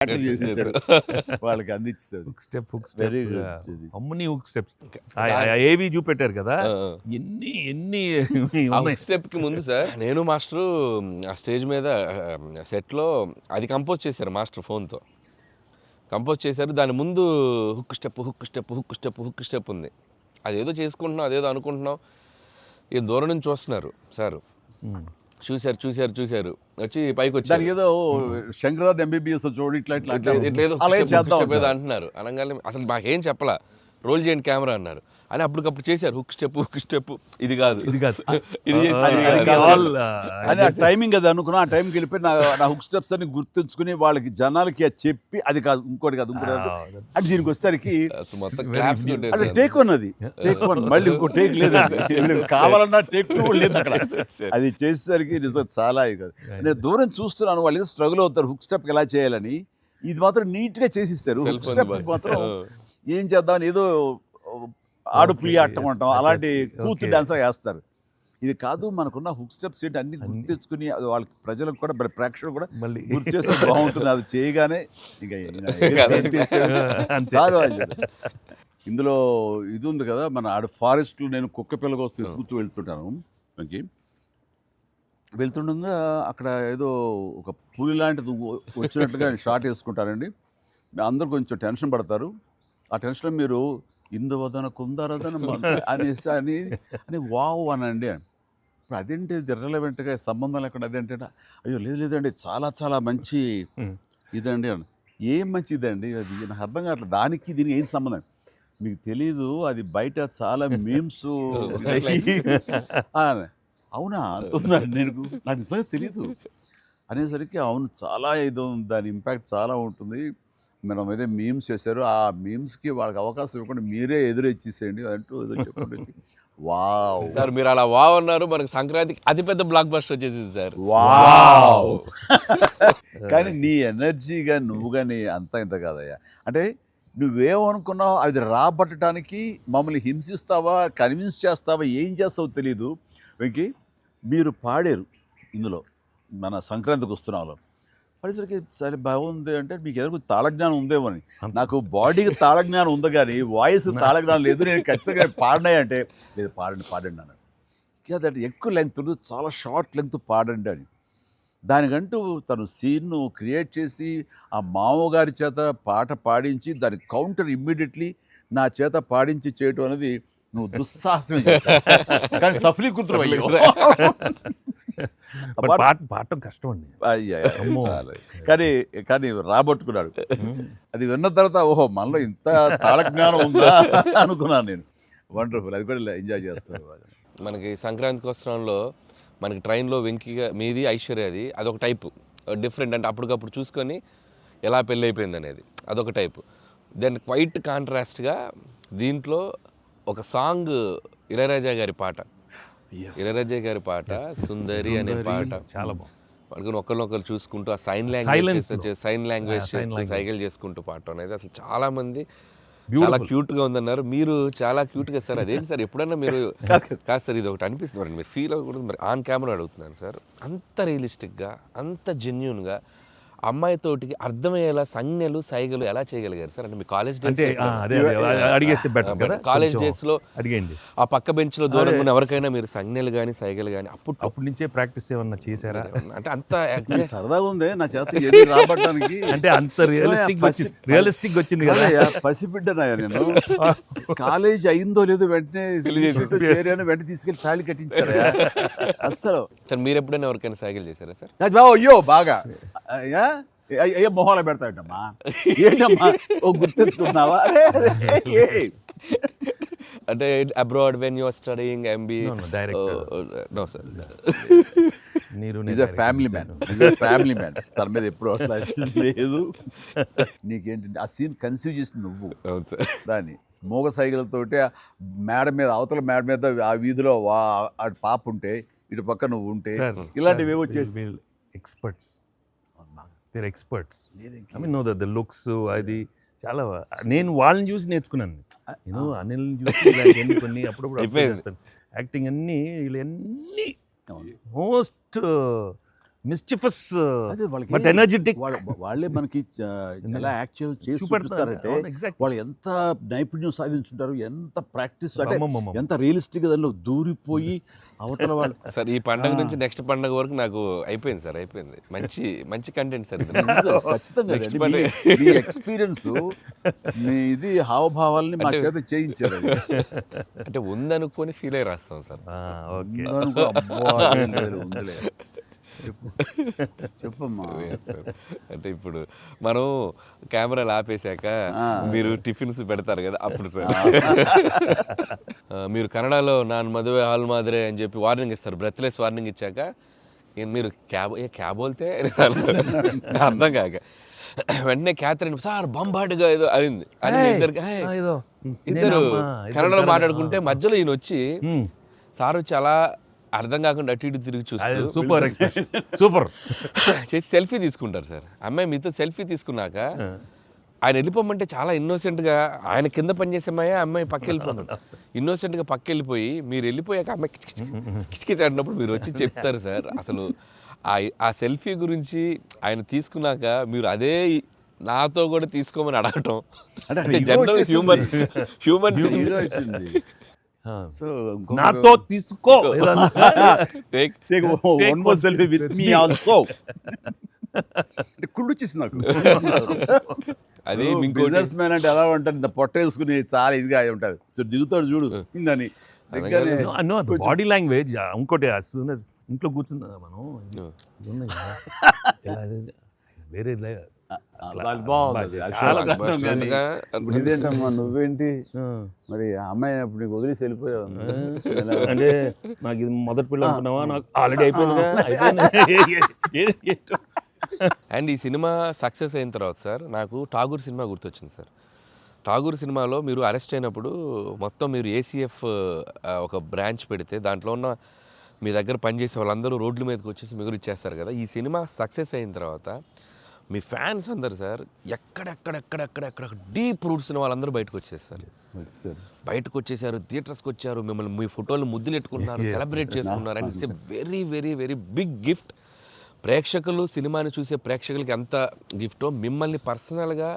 Pattern చేసేసాడు వాళ్ళకి అందించాడు. Hook very step good. అమ్మని హుక్ స్టెప్స్ ఏవి చూపెట్టారు కదా, ఎన్ని ఎన్ని స్టెప్ కి ముందు సార్ నేను మాస్టరు ఆ స్టేజ్ మీద సెట్లో అది కంపోజ్ చేశారు మాస్టర్ ఫోన్తో కంపోజ్ చేశారు. దాని ముందు hook step hook step hook step hook step ఉంది. అదేదో చేసుకుంటున్నాం, అదేదో అనుకుంటున్నాం. ఈ దూరం నుంచి చూస్తున్నారు సార్, చూశారు వచ్చి పైకి వచ్చి దానికి ఏదో శంకరాద్ ఎంబీబీఎస్ చూడు ఇట్లా ఇట్లా ఏదో అంటున్నారు. అనగానే అసలు మాకేం చెప్పలా, రోల్ చేయండి కెమెరా అన్నారు. అని అప్పటికప్పుడు చేశారు హుక్ స్టెప్ ఇది కాదు ఇది కాదు ఇది అని ఆ టైమింగ్ అది అనుకున్నా. ఆ టైంకి వెళ్ళిపోయి నా హుక్ స్టెప్స్ అని గుర్తుంచుకుని వాళ్ళకి జనాలకి అది చెప్పి అది కాదు ఇంకోటి కాదు అంటే దీనికి వచ్చేసరికి మొత్తం క్లాప్స్ అది టేక్ వన్, అది టేక్ వన్, మళ్ళీ ఇంకో టేక్ లేదండి, కావాలన్నా టేక్ టూ లేదు అక్కడ. అది చేసేసరికి నిజం చాలా ఇది. నేను దూరం చూస్తున్నాను, వాళ్ళు ఏదో స్ట్రగుల్ అవుతారు హుక్ స్టెప్ ఎలా చేయాలని. ఇది మాత్రం నీట్ గా చేసిస్తారు. హుక్ స్టెప్ మాత్రం ఏం చేద్దామని ఏదో ఆడు పులి ఆటం అంటాం అలాంటి కూతు డాన్స్ వేస్తారు. ఇది కాదు, మనకున్న హుక్ స్టెప్స్ ఏంటి అన్ని గుర్తించుకుని వాళ్ళకి ప్రజలకు కూడా ప్రేక్షకులు కూడా మళ్ళీ గుర్తు చేస్తే బాగుంటుంది. అది చేయగానే ఇందులో ఇది ఉంది కదా, మన ఆడ ఫారెస్ట్లో నేను కుక్క పిల్లగా వస్తే ఎత్తుకుతూ వెళ్తుంటాను. మనకి వెళ్తుండగా అక్కడ ఏదో ఒక పులి లాంటిది వచ్చినట్టుగా షార్ట్ వేసుకుంటారండి. అందరూ కొంచెం టెన్షన్ పడతారు. ఆ టెన్షన్లో మీరు ఇందువదన కుందరదన అనేసి అని వావ్ అనండి. ఇప్పుడు అదేంటి ఇర్రెలవెంట్గా సంబంధం లేకుండా అదేంటే, అయ్యో లేదండి చాలా చాలా మంచి ఇదండి అని. ఏం మంచి ఇదండి అది నాకు అర్థం కావట్లేదు. దానికి దీనికి ఏం సంబంధం మీకు తెలీదు. అది బయట చాలా మీమ్స్ అవునా అంటున్నాను నేను, నాకు నిజంగా తెలీదు అనేసరికి అవును చాలా ఇది దాని ఇంపాక్ట్ చాలా ఉంటుంది. మనం ఏదో మీమ్స్ చేశారు, ఆ మీమ్స్కి వాళ్ళకి అవకాశం ఇవ్వకుండా మీరే ఎదురొచ్చేసేయండి అంటూ ఏదో చెప్పండి. వావ్ సార్ మీరు అలా వావ్ అన్నారు, మనకు సంక్రాంతికి అతిపెద్ద బ్లాక్ బస్టర్ వచ్చేసింది సార్. వావ్ కానీ నీ ఎనర్జీగా నువ్వు కానీ అంతా ఇంత కాదయ్యా. అంటే నువ్వేమనుకున్నావు అది రాబట్టడానికి మమ్మల్ని హింసిస్తావా, కన్విన్స్ చేస్తావా, ఏం చేస్తావో తెలీదు. వెంకీ మీరు పాడారు ఇందులో మన సంక్రాంతికి వస్తున్నాలో పడేసరికి సరే బాగుంది అంటే మీకు ఎదురు తాళజ్ఞానం ఉందేమో అని. నాకు బాడీకి తాళజ్ఞానం ఉంది కానీ వాయిస్ తాళజ్ఞానం లేదు. నేను ఖచ్చితంగా పాడినాయి అంటే లేదు పాడండి అన్నాడు. కాదంటే ఎక్కువ లెంగ్త్ చాలా షార్ట్ లెంగ్త్ పాడండి అని. దానికంటూ తను సీన్ను క్రియేట్ చేసి ఆ మామగారి చేత పాట పాడించి దాని కౌంటర్ ఇమ్మీడియట్లీ నా చేత పాడించి చేయటం అనేది నువ్వు దుస్సాహసం కానీ సఫలీకృతులు పాడటం కష్టం అండి. కానీ రాబట్టుకున్నాడు. అది విన్న తర్వాత ఓహో మనలో ఇంత తాళజ్ఞానం ఉందా అనుకున్నాను నేను. వండర్ఫుల్, అది కూడా ఎంజాయ్ చేస్తాను. మనకి సంక్రాంతికి వస్త్రంలో మనకి ట్రైన్లో వెంకీగా మీది ఐశ్వర్యది అదొక టైపు డిఫరెంట్, అంటే అప్పటికప్పుడు చూసుకొని ఎలా పెళ్ళి అయిపోయింది అనేది అదొక టైపు. దెన్ క్వైట్ కాంట్రాస్ట్గా దీంట్లో ఒక సాంగ్ ఇళయరాజా గారి పాట సుందరి అనే పాట చాలా బాగుంది. వాళ్ళకి ఒకరినొకరు చూసుకుంటూ ఆ సైన్ లాంగ్వేజ్ చేస్తూ సైకిల్ చేసుకుంటూ పాడటం అనేది అసలు చాలా మంది చాలా క్యూట్గా ఉందన్నారు. మీరు చాలా క్యూట్గా సార్. అదేంటి సార్ ఎప్పుడన్నా మీరు కాదు సార్ ఇది ఒకటి అనిపిస్తుంది మరి మీరు ఫీల్ అవ్వకూడదు మరి ఆన్ కెమెరా అడుగుతున్నాను సార్. అంత రియలిస్టిక్గా అంత జెన్యూన్గా అమ్మాయితోటికి అర్థమయ్యేలా సంజ్ఞలు సైగలు ఎలా చేయగలిగారు సార్? అంటే మీ కాలేజ్ డేస్ కాలేజ్ డేస్లో అడిగండి ఆ పక్క బెంచ్లో దూరంగా ఉన్న ఎవరికైనా మీరు సంజ్ఞలు కానీ సైగలు కానీ అప్పటి నుంచే ప్రాక్టీస్ ఏమన్నా చేశారా? అంటే అంత సరదాగా ఉంది నా చేత రాబట్టడానికి. అంటే అంత రియలిస్టిక్ వచ్చింది కదా. పసిబిడ్డనాయా నేను. కాలేజ్ అయిందో లేదో వెంటనే చేరాను, వెంటనే తీసుకెళ్ళి తాళి కట్టించారా అస్సలు. సార్ మీరు ఎప్పుడైనా ఎవరికైనా సైకిల్ చేశారా సార్? అయ్యో బాగా అయ్యో మొహాలు పెడతాడమ్మా ఏంటమ్మా ఓ గుర్తించుకుంటున్నావా? అంటే abroad when you are studying MBA no sir is a family man తన మీద ఎప్పుడు అట్లా లేదు. నీకేంటి ఆ సీన్ కన్సీవ్ చేసింది నువ్వు. దాన్ని మోగ సైకిల్తోటి మేడ మీద అవతల మేడ మీద ఆ వీధిలో ఆ పాప ఉంటే ఇటు పక్క నువ్వు ఉంటే ఇలాంటివి ఏవో చేసి experts I mean know the looks అది చాలా నేను వాళ్ళని చూసి నేర్చుకున్నాను. నేను అనిల్ని చూసి కొన్ని అప్పుడప్పుడు యాక్టింగ్ అన్నీ వీళ్ళన్నీ మోస్ట్ మిస్చిఫస్ అదే వాళ్ళకి బట్ ఎనర్జెటిక్ వాళ్ళే మనకి ఎలా యాక్ట్ చేసి చూపిస్తారంటే వాళ్ళు ఎంత నైపుణ్యం సాధించుంటారు, ఎంత ప్రాక్టీస్ అంటే ఎంత రియలిస్టిక్ గా దానిలో దూరిపోయి అవతల వాళ్ళు. సార్ ఈ పండుగ నుంచి నెక్స్ట్ పండుగ వరకు నాకు అయిపోయింది సార్, అయిపోయింది. మంచి మంచి కంటెంట్ సార్ ఇది. ఖచ్చితంగా Next అండి. పండుగ. మీ ఎక్స్పీరియన్స్ మీ ఇది హావభావాలని మా చేత చేయించారు. అది. అంటే ఉందనుకొని ఫీల్ అయ్యి రాస్తాం సార్. ఓకే ఉందనుకో, అబ్బా, ఏం లేదు, ఉందిలే. చెప్పమ్మా. అంటే ఇప్పుడు మనం కెమెరాలు ఆపేశాక మీరు టిఫిన్స్ పెడతారు కదా అప్పుడు సార్. మీరు కన్నడలో నాన్ మదువే హాల్ మాదిరే అని చెప్పి వార్నింగ్ ఇస్తారు, బ్రెత్లెస్ వార్నింగ్ ఇచ్చాక మీరు క్యాబ్ వెళ్తే అర్థం కాక వెంటనే క్యాథరిన్ సార్ బంబాటుగా ఏదో అయింది అని ఇద్దరు కన్నడలో మాట్లాడుకుంటే మధ్యలో ఈయన వచ్చి సార్ వచ్చి అలా అర్థం కాకుండా అటు ఇటు తిరిగి చూస్తారు, సూపర్ సూపర్ చేసి సెల్ఫీ తీసుకుంటారు సార్. అమ్మాయి మీతో సెల్ఫీ తీసుకున్నాక ఆయన వెళ్ళిపోమంటే చాలా ఇన్నోసెంట్గా, ఆయన కింద పనిచేసేమాయా అమ్మాయి పక్క వెళ్ళిపోతాడు, ఇన్నోసెంట్గా పక్క వెళ్ళిపోయి మీరు వెళ్ళిపోయాక అమ్మాయి కిచకిచ ఆడినప్పుడు మీరు వచ్చి చెప్తారు సార్. అసలు ఆ సెల్ఫీ గురించి ఆయన తీసుకున్నాక మీరు అదే నాతో కూడా తీసుకోమని అడగటం అంటే జనరల్ హ్యూమన్ సో నాతో తీసుకో take one more selfie with me also. కుళ్ళు వచ్చేసింది నాకు. అది బిజినెస్ మ్యాన్ అంటే ఎలా ఉంటారు, ఇంత పొట్ట వేసుకుని చాలా ఇదిగా ఉంటారు. సో దిగుతాడు చూడు ఇందని బాడీ లాంగ్వేజ్. ఇంకోటి ఇంట్లో కూర్చున్నా మనం వేరే ఇదేంటమ్మా నువ్వేంటి మరి అమ్మాయి అప్పుడు నీకు వదిలేసి వెళ్ళిపోయావు అంటే నాకు ఇది మొదటి పిల్ల అనుకున్నావా, నాకు ఆల్రెడీ అయిపోయింది. అండ్ ఈ సినిమా సక్సెస్ అయిన తర్వాత సార్ నాకు ఠాగూర్ సినిమా గుర్తొచ్చింది సార్. ఠాగూర్ సినిమాలో మీరు అరెస్ట్ అయినప్పుడు మొత్తం మీరు ఏసీఎఫ్ ఒక బ్రాంచ్ పెడితే దాంట్లో ఉన్న మీ దగ్గర పనిచేసే వాళ్ళందరూ రోడ్ల మీదకి వచ్చేసి మిగులు ఇచ్చేస్తారు కదా. ఈ సినిమా సక్సెస్ అయిన తర్వాత మీ ఫ్యాన్స్ అందరు సార్ ఎక్కడెక్కడెక్కడెక్కడెక్కడ డీప్ రూట్స్ వాళ్ళందరూ బయటకు వచ్చేస్తారు, బయటకు వచ్చేసారు, థియేటర్స్కి వచ్చారు, మిమ్మల్ని మీ ఫోటోలు ముద్దులెట్టుకున్నారు, సెలబ్రేట్ చేసుకున్నారు. And it's a very very very big gift. ప్రేక్షకులు సినిమాని చూసే ప్రేక్షకులకి ఎంత గిఫ్టో మిమ్మల్ని పర్సనల్గా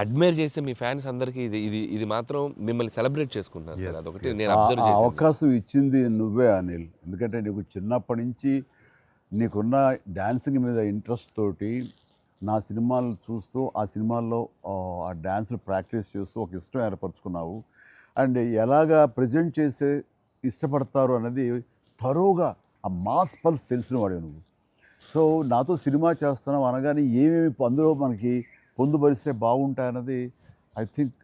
అడ్మైర్ చేసే మీ ఫ్యాన్స్ అందరికీ ఇది ఇది ఇది మాత్రం మిమ్మల్ని సెలబ్రేట్ చేసుకుంటున్నారు సార్. అదొకటి నేను అబ్జర్వ్ చేశాను. అవకాశం ఇచ్చింది నువ్వే అనిల్. ఎందుకంటే నీకు చిన్నప్పటి నుంచి నీకున్న డ్యాన్సింగ్ మీద ఇంట్రెస్ట్ తోటి నా సినిమాలు చూస్తూ ఆ సినిమాల్లో ఆ డ్యాన్స్ని ప్రాక్టీస్ చేస్తూ ఒక ఇష్టం ఏర్పరచుకున్నావు. అండ్ ఎలాగా ప్రజెంట్ చేసే ఇష్టపడతారు అనేది తరోగా ఆ మాస్ పల్స్ తెలిసిన వాడే నువ్వు. సో నాతో సినిమా చేస్తున్నావు అనగానే ఏమేమి అందులో మనకి పొందుపరిస్తే బాగుంటాయన్నది ఐ థింక్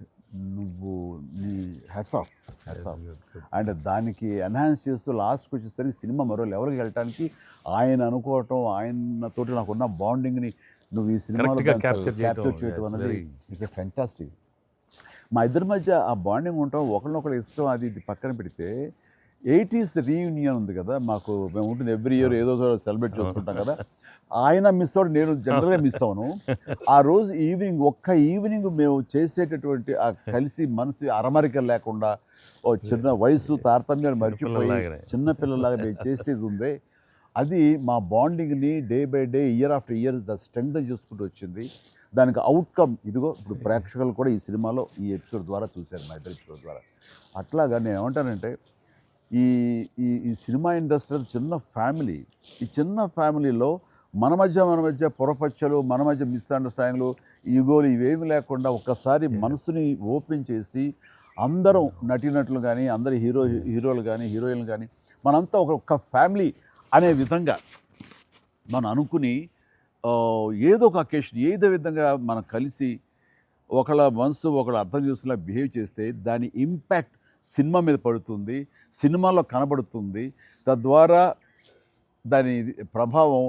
నువ్వు నీ హ్యాట్స్ ఆఫ్. అండ్ దానికి ఎన్హాన్స్ చేస్తూ లాస్ట్కి వచ్చేసరికి సినిమా మరో లెవెల్కి వెళ్ళటానికి ఆయన అనుకోవటం, ఆయనతోటి నాకున్న బాండింగ్ని నువ్వు ఈ సినిమాలో క్యాప్చర్ చేయటం అనేది ఇట్స్ ఎ ఫ్యాంటాస్టిక్. మా ఇద్దరి మధ్య ఆ బాండింగ్ ఉండటం, ఒకరినొకరు ఇష్టం, అది ఇది పక్కన పెడితే 80s రీయూనియన్ ఉంది కదా మాకు, మేము ఉంటుంది ఎవ్రీ ఇయర్ ఏదో సెలబ్రేట్ చేసుకుంటాం కదా. ఆయన మిస్ అవుట్, నేను జనరల్గా మిస్ అవును. ఆ రోజు ఈవినింగ్ ఒక్క ఈవినింగ్ మేము చేసేటటువంటి ఆ కలిసి మనసు అరమరిక లేకుండా ఓ చిన్న వయసు తారతమ్యాలు మర్చిపోయి చిన్నపిల్లలాగా మేము చేసేది ఉందే, అది మా బాండింగ్ని day by day year after year strength చేసుకుంటూ వచ్చింది. దానికి అవుట్కమ్ ఇదిగో ఇప్పుడు ప్రేక్షకులు కూడా ఈ సినిమాలో ఈ ఎపిసోడ్ ద్వారా చూశారు, మా ఇద్దరు ఎపిసోడ్ ద్వారా. అట్లాగా నేను ఏమంటానంటే ఈ ఈ సినిమా ఇండస్ట్రీ చిన్న ఫ్యామిలీ. ఈ చిన్న ఫ్యామిలీలో మన మధ్య పొరపచ్చలు, మన మధ్య మిస్అండర్స్టాండింగ్లు, ఈగోలు ఇవేమి లేకుండా ఒక్కసారి మనసుని ఓపెన్ చేసి అందరం నటీనటులు కానీ, అందరు హీరోలు కానీ, హీరోయిన్లు కానీ మనంతా ఒక ఫ్యామిలీ అనే విధంగా మనం అనుకుని ఏదో ఒక అకేషన్ ఏదో విధంగా మనం కలిసి ఒకళ్ళ మనసు ఒకళ్ళు అర్థం చేసుకునేలా బిహేవ్ చేస్తే దాని ఇంపాక్ట్ సినిమా మీద పడుతుంది, సినిమాలో కనబడుతుంది. తద్వారా దాని ప్రభావం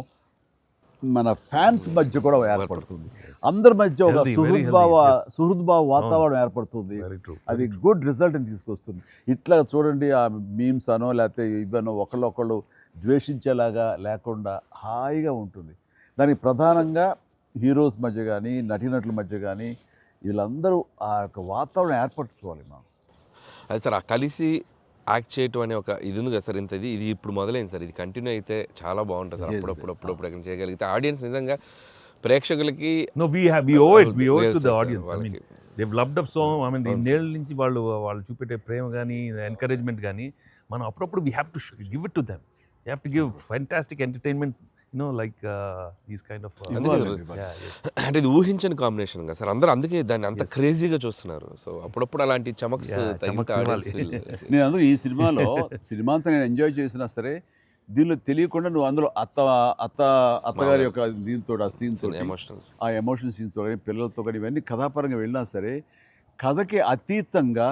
మన ఫ్యాన్స్ మధ్య కూడా ఏర్పడుతుంది, అందరి మధ్య ఒక సుహృద్భావ వాతావరణం ఏర్పడుతుంది. అది గుడ్ రిజల్ట్ని తీసుకొస్తుంది. ఇట్లా చూడండి, ఆ మీమ్స్ అనో లేకపోతే ఇవన్నో ఒకళ్ళొకళ్ళు ద్వేషించేలాగా లేకుండా హాయిగా ఉంటుంది. దానికి ప్రధానంగా హీరోస్ మధ్య కానీ, నటీనటుల మధ్య కానీ వీళ్ళందరూ ఆ యొక్క వాతావరణం ఏర్పరచుకోవాలి మనం. అది సార్ కలిసి యాక్ట్ చేయటం అనే ఒక ఇది ఉంది కదా సార్, ఇది ఇప్పుడు మొదలైంది సార్, ఇది కంటిన్యూ అయితే చాలా బాగుంటుంది సార్. అప్పుడప్పుడు ఎక్కడ చేయగలిగితే ఆడియన్స్ నిజంగా ప్రేక్షకులకి No, we owe it to the audience. I mean, they've loved up so. I mean, ఇన్నేళ్ళ నుంచి వాళ్ళు చూపెట్టే ప్రేమ కానీ ఎంకరేజ్మెంట్ కానీ మనం అప్పుడప్పుడు we have to give it to them. You have to give fantastic entertainment, like these kind of. అంటే ఇది ఊహించని combination కదా సార్, అందరూ అందుకే దాన్ని అంత క్రేజీగా చూస్తున్నారు. సో అప్పుడప్పుడు అలాంటి చమక్స్ తగిలితే audience నేను అందులో ఈ సినిమా అంతా నేను ఎంజాయ్ చేసినా సరే, దీనిలో తెలియకుండా నువ్వు అందులో అత్తగారి యొక్క దీంతో ఆ సీన్స్ ఎమోషనల్, ఆ ఎమోషన్ సీన్స్తో కానీ పిల్లలతో కానీ ఇవన్నీ కథాపరంగా వెళ్ళినా సరే, కథకి అతీతంగా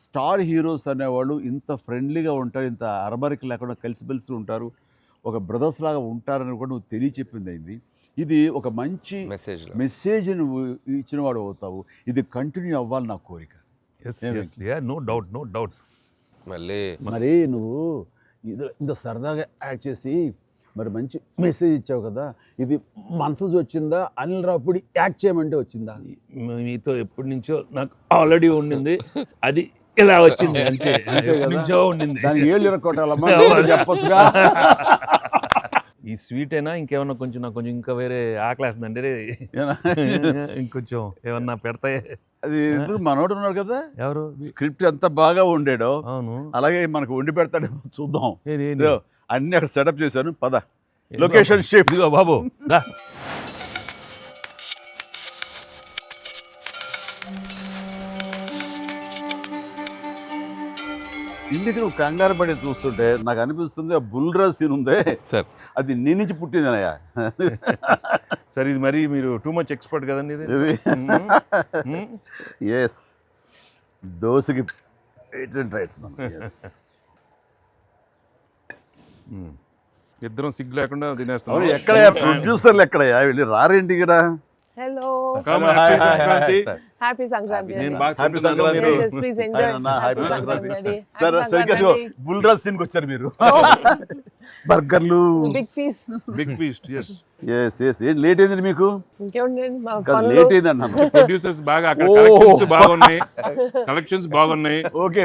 స్టార్ హీరోస్ అనేవాళ్ళు ఇంత ఫ్రెండ్లీగా ఉంటారు, ఇంత అరమరికి లేకుండా కలిసిమెలిసి ఉంటారు, ఒక బ్రదర్స్ లాగా ఉంటారని కూడా నువ్వు తెలియచెప్పింది అయింది. ఇది ఒక మంచి మెసేజ్ నువ్వు ఇచ్చిన వాడు అవుతావు. ఇది కంటిన్యూ అవ్వాలి నా కోరిక. No doubt. మరి నువ్వు ఇంత సరదాగా యాక్ట్ చేసి మరి మంచి మెసేజ్ ఇచ్చావు కదా, ఇది మనసు వచ్చిందా, అనిల్ రావుపూడి యాక్ట్ చేయమంటే వచ్చిందా? మీతో ఎప్పటి నుంచో నాకు ఆల్రెడీ ఉండింది, అది ఇలా వచ్చింది అంతే. నుంచో ఉండింది, దానికి ఏళ్ళు ఇరక్కొట్టాలమ్మా చెప్పొచ్చుగా. ఈ స్వీట్ అయినా ఇంకేమన్నా నాకు కొంచెం ఇంకా వేరే ఆకలేస్తుందంటే ఇంకొంచెం ఏమన్నా పెడతాయి. అది మనోడు ఉన్నాడు కదా, ఎవరు స్క్రిప్ట్ ఎంత బాగా ఉండేడో అవును అలాగే మనకు వండి పెడతాడు, చూద్దాం. అన్ని అక్కడ సెటప్ చేశాను, పద లొకేషన్ షిఫ్ట్ బాబు. ఇంటికి నువ్వు కంగారు పడి చూస్తుంటే నాకు అనిపిస్తుంది, ఆ బుల్రాజ్ సీన్ ఉందే సార్, అది నీ నుంచి పుట్టిందనయ్యా. సరే, ఇది మరి మీరు టూ మచ్ ఎక్స్పర్ట్ కదండి ఇది. ఎస్, దోశకి పేటెంట్ రైట్స్ మనం. ఇద్దరం సిగ్గు లేకుండా తినేస్తాం. ఎక్కడయ్యా ప్రొడ్యూసర్లు, ఎక్కడయ్యా వెళ్ళి రారేంటి ఇక్కడ? Hello. Happy Sankranti. Happy Sankranti. Yes, please enjoy. Happy Sankranti. సరే సరిగ్గా బుల్రాజ్ సీన్కి వచ్చారు మీరు. బర్గర్లు, Big feast. ఎస్. ఏం లేట్ అయింది మీకు? ఇంకేముందండి మా లేట్ పనులు. అయింది అన్నాను. ప్రొడ్యూసర్స్ బాగా కలెక్షన్స్ బాగున్నాయి. ఓకే